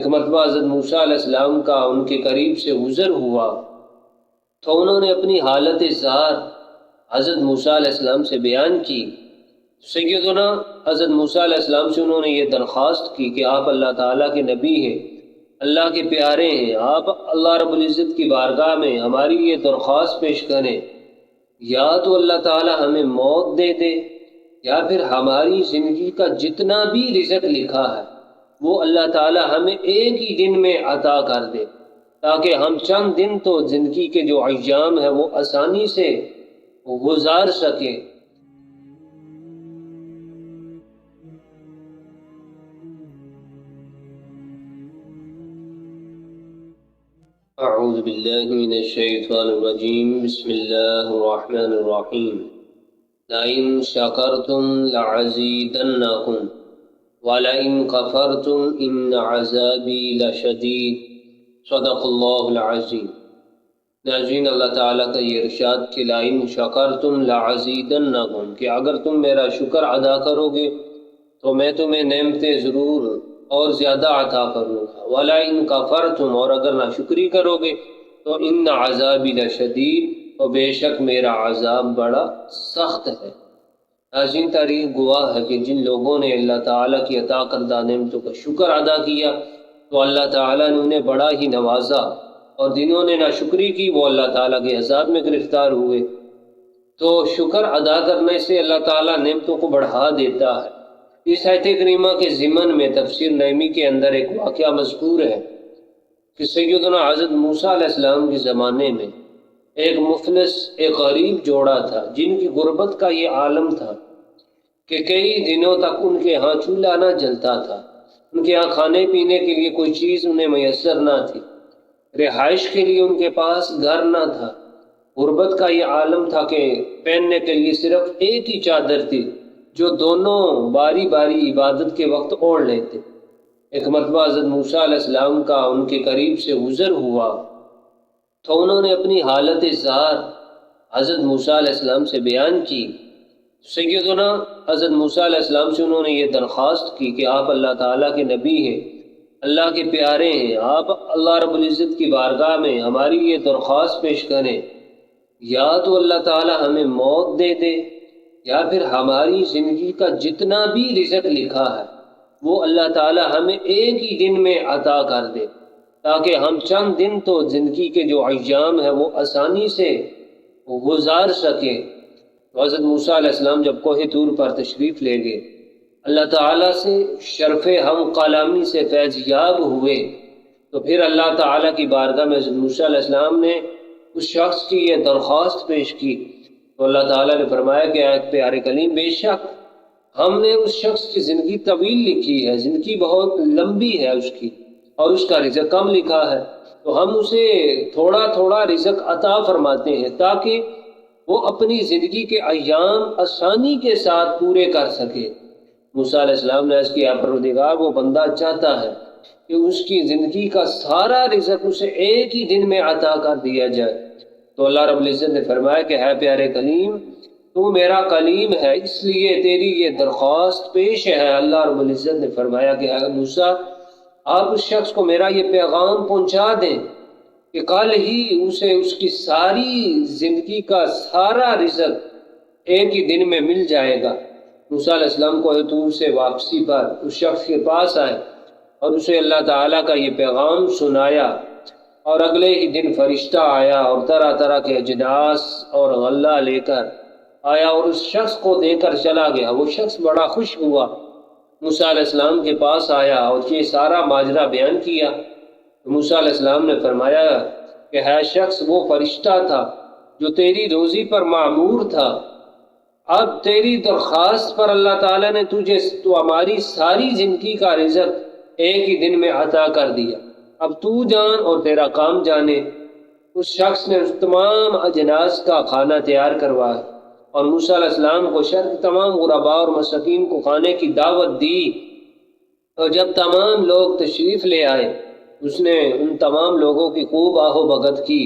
ایک مرتبہ حضرت موسیٰ علیہ السلام کا ان کے قریب سے گزر ہوا تو انہوں نے اپنی حالت ظاہر حضرت موسیٰ علیہ السلام سے بیان کی۔ سیدنا حضرت موسیٰ علیہ السلام سے انہوں نے یہ درخواست کی کہ آپ اللہ تعالیٰ کے نبی ہیں، اللہ کے پیارے ہیں، آپ اللہ رب العزت کی بارگاہ میں ہماری یہ درخواست پیش کریں، یا تو اللہ تعالیٰ ہمیں موت دے دے یا پھر ہماری زندگی کا جتنا بھی رزق لکھا ہے وہ اللہ تعالیٰ ہمیں ایک ہی دن میں عطا کر دے، تاکہ ہم چند دن تو زندگی کے جو ایام ہیں وہ آسانی سے گزار سکیں۔ اعوذ باللہ من الشیطان الرجیم، بسم اللہ الرحمن الرحیم۔ لئن شکرتم لعزیدنکم وَلَئِن كَفَرْتُمْ إِنَّ عَذَابِي لَشَدِيدٌ۔ صدق اللہ العظیم۔ ناظرین، اللہ تعالیٰ کا یہ ارشاد کہ لَئِن شَكَرْتُمْ لَعَزِيدَنَّكُمْ، کہ اگر تم میرا شکر ادا کرو گے تو میں تمہیں نعمتیں ضرور اور زیادہ عطا کروں گا۔ وَلَئِن كَفَرْتُمْ، اور اگر ناشکری کرو گے تو إِنَّ عَذَابِي لَشَدِيدٌ، تو بے شک میرا عذاب بڑا سخت ہے۔ ناظرین، تاریخ گواہ ہے کہ جن لوگوں نے اللہ تعالیٰ کی عطا کردہ نعمتوں کا شکر ادا کیا تو اللہ تعالیٰ نے انہیں بڑا ہی نوازا، اور جنہوں نے ناشکری کی وہ اللہ تعالیٰ کے عذاب میں گرفتار ہوئے۔ تو شکر ادا کرنے سے اللہ تعالیٰ نعمتوں کو بڑھا دیتا ہے۔ اس آیت کریمہ کے ضمن میں تفسیر نعیمی کے اندر ایک واقعہ مذکور ہے کہ سیدنا حضرت موسیٰ علیہ السلام کے زمانے میں ایک مفلس، ایک غریب جوڑا تھا جن کی غربت کا یہ عالم تھا کہ کئی دنوں تک ان کے ہاں چولہا نہ جلتا تھا، ان کے ہاں کھانے پینے کے لیے کوئی چیز انہیں میسر نہ تھی، رہائش کے لیے ان کے پاس گھر نہ تھا۔ غربت کا یہ عالم تھا کہ پہننے کے لیے صرف ایک ہی چادر تھی جو دونوں باری باری عبادت کے وقت اوڑھ لیتے۔ ایک مرتبہ حضرت موسیٰ علیہ السلام کا ان کے قریب سے گزر ہوا تو انہوں نے اپنی حالت ظاہر حضرت موسیٰ علیہ السلام سے بیان کی۔ سیدنا حضرت موسیٰ علیہ السلام سے انہوں نے یہ درخواست کی کہ آپ اللہ تعالیٰ کے نبی ہیں، اللہ کے پیارے ہیں، آپ اللہ رب العزت کی بارگاہ میں ہماری یہ درخواست پیش کریں، یا تو اللہ تعالیٰ ہمیں موت دے دے یا پھر ہماری زندگی کا جتنا بھی رزق لکھا ہے وہ اللہ تعالیٰ ہمیں ایک ہی دن میں عطا کر دے، تاکہ ہم چند دن تو زندگی کے جو ایام ہیں وہ آسانی سے گزار سکیں۔ تو حضرت موسیٰ علیہ السلام جب کوہ طور پر تشریف لے گئے، اللہ تعالیٰ سے شرف ہم کلامی سے فیض یاب ہوئے، تو پھر اللہ تعالیٰ کی بارگاہ میں حضرت موسیٰ علیہ السلام نے اس شخص کی یہ درخواست پیش کی، تو اللہ تعالیٰ نے فرمایا کہ اے پیارے کلیم، بے شک ہم نے اس شخص کی زندگی طویل لکھی ہے، زندگی بہت لمبی ہے اس کی، اور اس کا رزق کم لکھا ہے، تو ہم اسے تھوڑا تھوڑا رزق عطا فرماتے ہیں تاکہ وہ اپنی زندگی کے ایام آسانی کے ساتھ پورے کر سکے۔ موسیٰ علیہ السلام نے عرض کیا، پروردگار، وہ بندہ چاہتا ہے کہ اس کی زندگی کا سارا رزق اسے ایک ہی دن میں عطا کر دیا جائے۔ تو اللہ رب العزت نے فرمایا کہ ہے پیارے کلیم، تو میرا کلیم ہے، اس لیے تیری یہ درخواست پیش ہے۔ اللہ رب العزت نے فرمایا کہ اے موسیٰ، آپ اس شخص کو میرا یہ پیغام پہنچا دیں کہ کل ہی اسے اس کی ساری زندگی کا سارا رزق ایک ہی دن میں مل جائے گا۔ موسیٰ علیہ السلام کوہ طور سے واپسی پر اس شخص کے پاس آئے اور اسے اللہ تعالیٰ کا یہ پیغام سنایا، اور اگلے ہی دن فرشتہ آیا اور طرح طرح کے اجناس اور غلہ لے کر آیا اور اس شخص کو دے کر چلا گیا۔ وہ شخص بڑا خوش ہوا، موسیٰ علیہ السلام کے پاس آیا اور یہ سارا ماجرا بیان کیا۔ موسیٰ علیہ السلام نے فرمایا کہ ہے شخص وہ فرشتہ تھا جو تیری روزی پر معمور تھا، اب تیری درخواست پر اللہ تعالیٰ نے تو ہماری ساری زندگی کا رزق ایک ہی دن میں عطا کر دیا، اب تو جان اور تیرا کام جانے۔ اس شخص نے اس تمام اجناس کا کھانا تیار کروایا اور موسیٰ علیہ السلام کو شہر کے تمام غرباء اور مساکین کو کھانے کی دعوت دی، اور جب تمام لوگ تشریف لے آئے اس نے ان تمام لوگوں کی خوب آہ و بھگت کی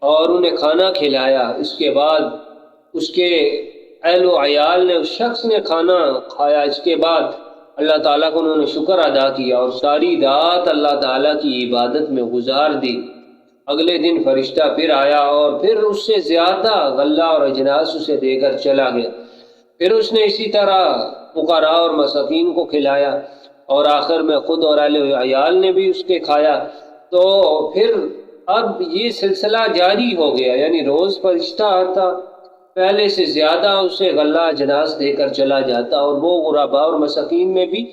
اور انہیں کھانا کھلایا۔ اس کے بعد اس کے اہل و عیال نے، اس شخص نے کھانا کھایا، اس کے بعد اللہ تعالیٰ کو انہوں نے شکر ادا کیا اور ساری رات اللہ تعالیٰ کی عبادت میں گزار دی۔ اگلے دن فرشتہ پھر آیا اور پھر اس سے زیادہ غلہ اور اجناس اسے دے کر چلا گیا۔ پھر اس نے اسی طرح فقراء اور مساکین کو کھلایا اور آخر میں خود اور اہل عیال نے بھی اس کے کھایا۔ تو پھر اب یہ سلسلہ جاری ہو گیا، یعنی روز فرشتہ آتا، پہلے سے زیادہ اسے غلہ اجناس دے کر چلا جاتا اور وہ غرباء اور مساکین میں بھی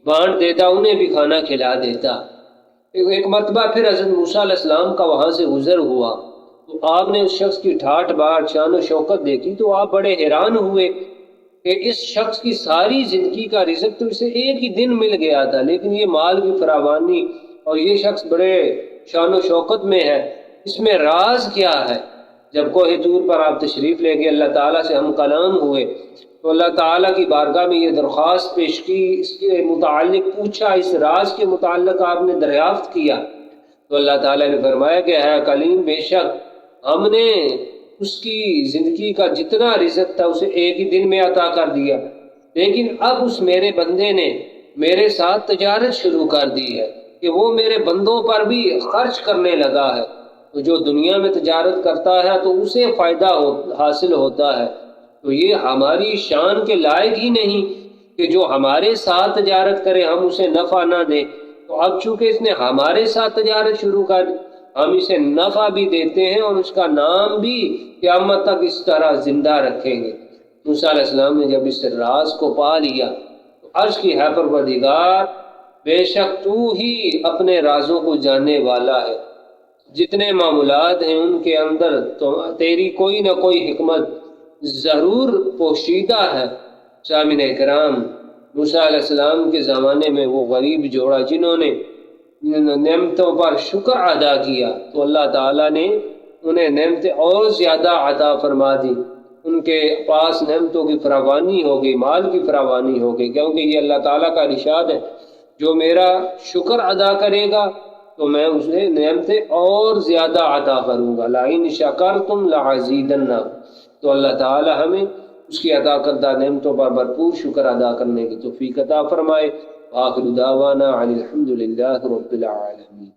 بانٹ دیتا، انہیں بھی کھانا کھلا دیتا۔ ایک مرتبہ پھر حضرت موسیٰ علیہ السلام کا وہاں سے گزر ہوا تو آپ نے اس شخص کی ٹھاٹھ بار شان و شوکت دیکھی تو آپ بڑے حیران ہوئے کہ اس شخص کی ساری زندگی کا رزق تو اسے ایک ہی دن مل گیا تھا، لیکن یہ مال کی فراوانی اور یہ شخص بڑے شان و شوکت میں ہے، اس میں راز کیا ہے؟ جب کوہ طور پر آپ تشریف لے گئے، اللہ تعالیٰ سے ہم کلام ہوئے تو اللہ تعالیٰ کی بارگاہ میں یہ درخواست پیش کی، اس کے متعلق پوچھا، اس راز کے متعلق آپ نے دریافت کیا تو اللہ تعالیٰ نے فرمایا کہ ہے کلیم، بے شک ہم نے اس کی زندگی کا جتنا رزق تھا اسے ایک ہی دن میں عطا کر دیا، لیکن اب اس میرے بندے نے میرے ساتھ تجارت شروع کر دی ہے کہ وہ میرے بندوں پر بھی خرچ کرنے لگا ہے، تو جو دنیا میں تجارت کرتا ہے تو اسے فائدہ حاصل ہوتا ہے، تو یہ ہماری شان کے لائق ہی نہیں کہ جو ہمارے ساتھ تجارت کرے ہم اسے نفع نہ دیں۔ تو اب چونکہ اس نے ہمارے ساتھ تجارت شروع کر دی، ہم اسے نفع بھی دیتے ہیں اور اس کا نام بھی قیامت تک اس طرح زندہ رکھیں گے۔ موسیٰ علیہ السلام نے جب اس راز کو پا لیا تو عرش کی ہے پروردگار، بے شک تو ہی اپنے رازوں کو جاننے والا ہے، جتنے معاملات ہیں ان کے اندر تو تیری کوئی نہ کوئی حکمت ضرور پوشیدہ ہے۔ سامعین اکرام، موسیٰ علیہ السلام کے زمانے میں وہ غریب جوڑا جنہوں نے نعمتوں پر شکر ادا کیا تو اللہ تعالیٰ نے انہیں نعمتیں اور زیادہ عطا فرما دی، ان کے پاس نعمتوں کی فراوانی ہو گئی، مال کی فراوانی ہو گئی، کیونکہ یہ اللہ تعالیٰ کا ارشاد ہے جو میرا شکر ادا کرے گا تو میں اسے نعمتیں اور زیادہ عطا کروں گا، لَئِن شَكَرْتُمْ لَأَزِيدَنَّكُمْ۔ تو اللہ تعالیٰ ہمیں اس کی عطا کردہ نعمتوں پر بھرپور شکر ادا کرنے کی توفیق عطا فرمائے۔ آخر دعوانا عن الحمد للہ رب العالمین۔